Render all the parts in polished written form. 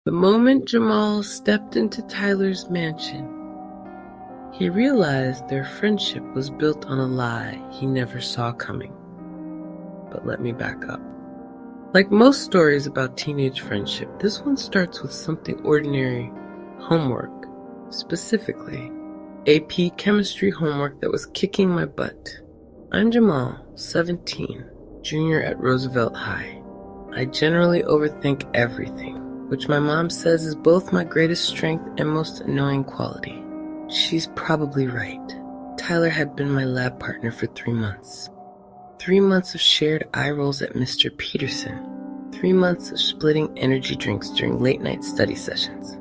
The moment Jamal stepped into Tyler's mansion, he realized their friendship was built on a lie he never saw coming. But let me back up. Like most stories about teenage friendship, this one starts with something ordinary: homework. Specifically, AP chemistry homework that was kicking my butt. I'm Jamal, 17, junior at Roosevelt High. I generally overthink everything, which my mom says is both my greatest strength and most annoying quality. She's probably right. Tyler had been my lab partner for 3 months. 3 months of shared eye rolls at Mr. Peterson. 3 months of splitting energy drinks during late-night study sessions.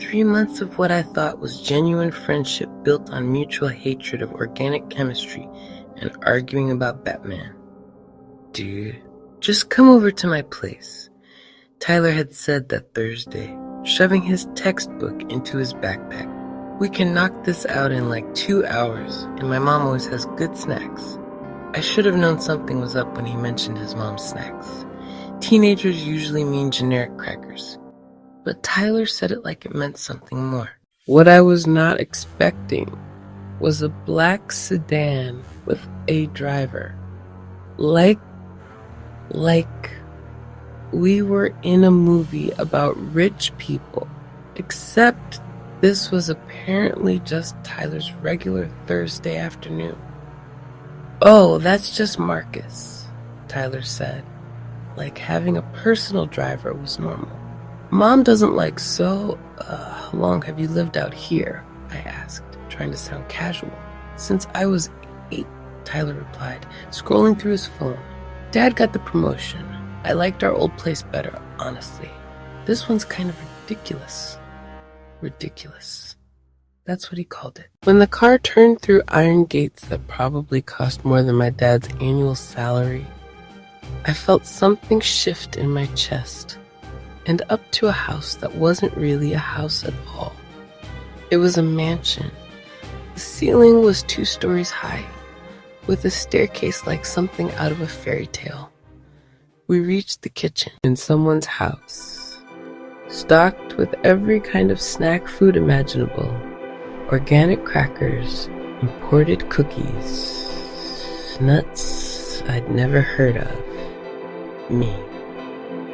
3 months of what I thought was genuine friendship built on mutual hatred of organic chemistry and arguing about Batman. Dude, just come over to my place, Tyler had said that Thursday, shoving his textbook into his backpack. We can knock this out in like 2 hours, and my mom always has good snacks. I should have known something was up when he mentioned his mom's snacks. Teenagers usually mean generic crackers, but Tyler said it like it meant something more. What I was not expecting was a black sedan with a driver. Like we were in a movie about rich people, except this was apparently just Tyler's regular Thursday afternoon. Oh, that's just Marcus, Tyler said, like having a personal driver was normal. Mom doesn't like, so, how long have you lived out here? I asked, trying to sound casual. Since I was 8, Tyler replied, scrolling through his phone. Dad got the promotion. I liked our old place better, honestly. This one's kind of ridiculous. Ridiculous. That's what he called it. When the car turned through iron gates that probably cost more than my dad's annual salary, I felt something shift in my chest and up to a house that wasn't really a house at all. It was a mansion. The ceiling was 2 stories high, with a staircase like something out of a fairy tale. We reached the kitchen in someone's house, stocked with every kind of snack food imaginable, organic crackers, imported cookies, nuts I'd never heard of. Me.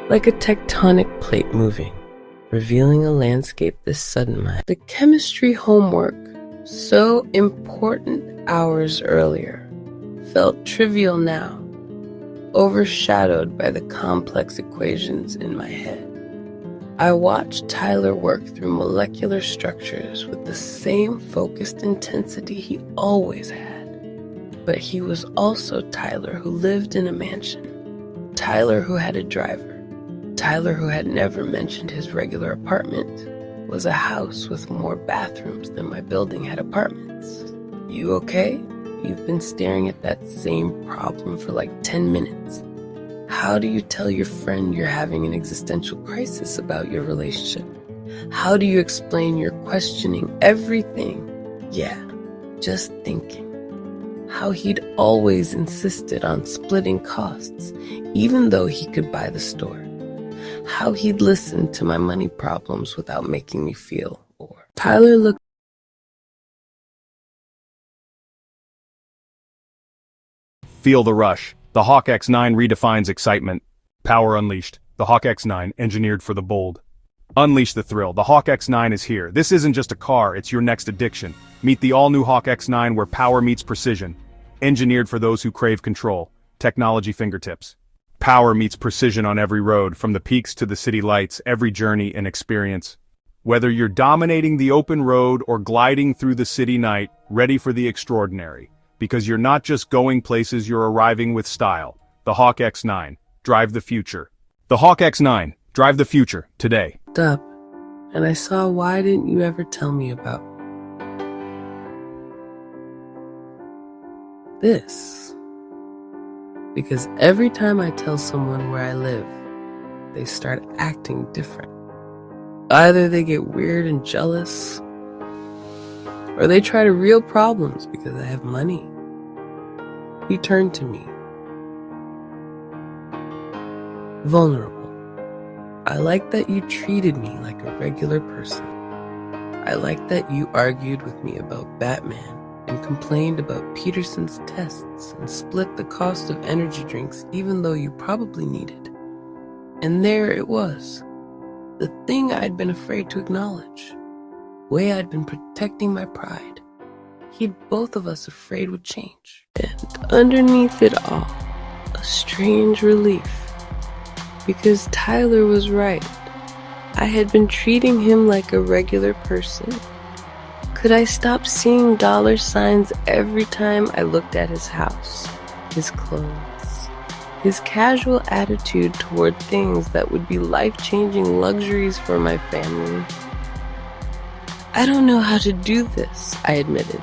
Like a tectonic plate moving, revealing a landscape this sudden. The chemistry homework, so important hours earlier, felt trivial now, overshadowed by the complex equations in my head. I watched Tyler work through molecular structures with the same focused intensity he always had. But he was also Tyler who lived in a mansion. Tyler who had a driver. Tyler who had never mentioned his regular apartment was a house with more bathrooms than my building had apartments. You okay? You've been staring at that same problem for like 10 minutes. How do you tell your friend you're having an existential crisis about your relationship? How do you explain you're questioning everything? Yeah, just thinking. How he'd always insisted on splitting costs, even though he could buy the store. How he'd listened to my money problems without making me feel or. Tyler looked. Feel the rush. The Hawk X9 redefines excitement. Power unleashed. The Hawk X9, engineered for the bold. Unleash the thrill. The Hawk X9 is here. This isn't just a car, it's your next addiction. Meet the all-new Hawk X9 where power meets precision. Engineered for those who crave control. Technology fingertips. Power meets precision on every road, from the peaks to the city lights, every journey an experience. Whether you're dominating the open road or gliding through the city night, ready for the extraordinary. Because you're not just going places, you're arriving with style. The Hawk X9. Drive the future. The Hawk X9. Drive the future. Today. Up, and I saw why didn't you ever tell me about this? Because every time I tell someone where I live, they start acting different. Either they get weird and jealous, or they try to real problems because I have money. He turned to me. Vulnerable. I like that you treated me like a regular person. I like that you argued with me about Batman and complained about Peterson's tests and split the cost of energy drinks even though you probably needed. And there it was, the thing I'd been afraid to acknowledge, the way I'd been protecting my pride. He'd both of us afraid would change. And underneath it all, a strange relief. Because Tyler was right. I had been treating him like a regular person. Could I stop seeing dollar signs every time I looked at his house, his clothes, his casual attitude toward things that would be life-changing luxuries for my family? I don't know how to do this, I admitted.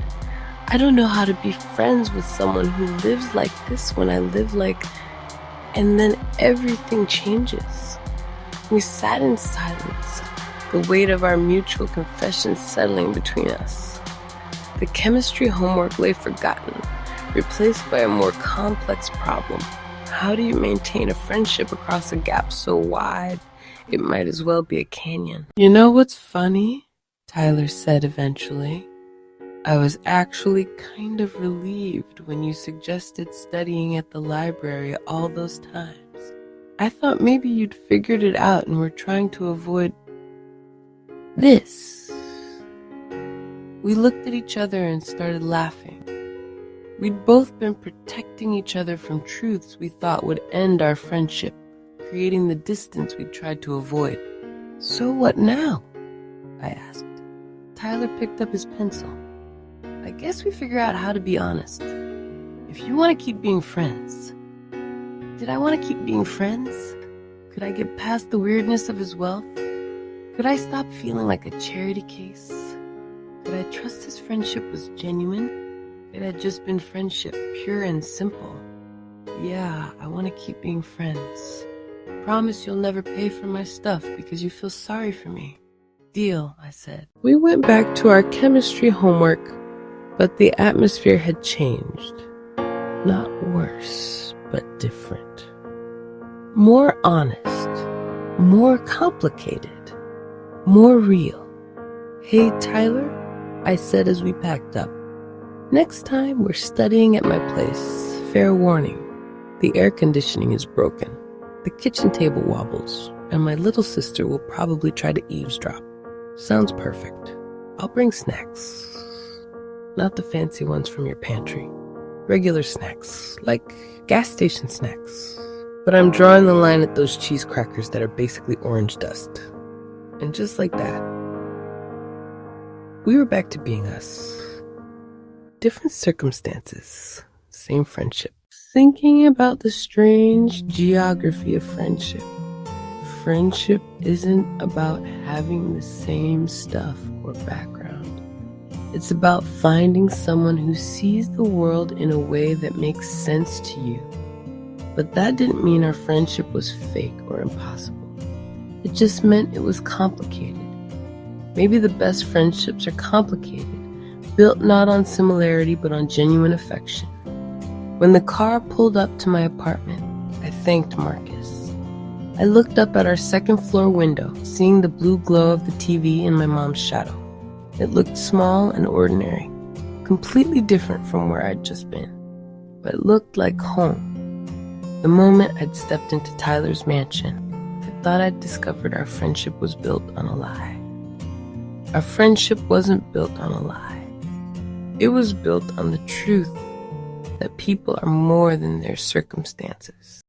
I don't know how to be friends with someone who lives like this when I live like... And then everything changes. We sat in silence, the weight of our mutual confession settling between us. The chemistry homework lay forgotten, replaced by a more complex problem. How do you maintain a friendship across a gap so wide it might as well be a canyon? You know what's funny? Tyler said eventually. I was actually kind of relieved when you suggested studying at the library all those times. I thought maybe you'd figured it out and were trying to avoid this. We looked at each other and started laughing. We'd both been protecting each other from truths we thought would end our friendship, creating the distance we tried to avoid. So what now? I asked. Tyler picked up his pencil. I guess we figure out how to be honest. If you want to keep being friends. Did I want to keep being friends? Could I get past the weirdness of his wealth? Could I stop feeling like a charity case? Could I trust his friendship was genuine? It had just been friendship, pure and simple. Yeah, I want to keep being friends. Promise you'll never pay for my stuff because you feel sorry for me. Deal, I said. We went back to our chemistry homework, but the atmosphere had changed. Not worse, but different. More honest, more complicated, more real. Hey, Tyler, I said as we packed up. Next time we're studying at my place. Fair warning, the air conditioning is broken. The kitchen table wobbles, and my little sister will probably try to eavesdrop. Sounds perfect. I'll bring snacks. Not the fancy ones from your pantry. Regular snacks, like gas station snacks. But I'm drawing the line at those cheese crackers that are basically orange dust. And just like that, we were back to being us. Different circumstances, same friendship. Thinking about the strange geography of friendship. Friendship isn't about having the same stuff or background. It's about finding someone who sees the world in a way that makes sense to you. But that didn't mean our friendship was fake or impossible. It just meant it was complicated. Maybe the best friendships are complicated, built not on similarity but on genuine affection. When the car pulled up to my apartment, I thanked Marcus. I looked up at our second floor window, seeing the blue glow of the TV in my mom's shadow. It looked small and ordinary, completely different from where I'd just been, but it looked like home. The moment I'd stepped into Tyler's mansion, I thought I'd discovered our friendship was built on a lie. Our friendship wasn't built on a lie. It was built on the truth that people are more than their circumstances.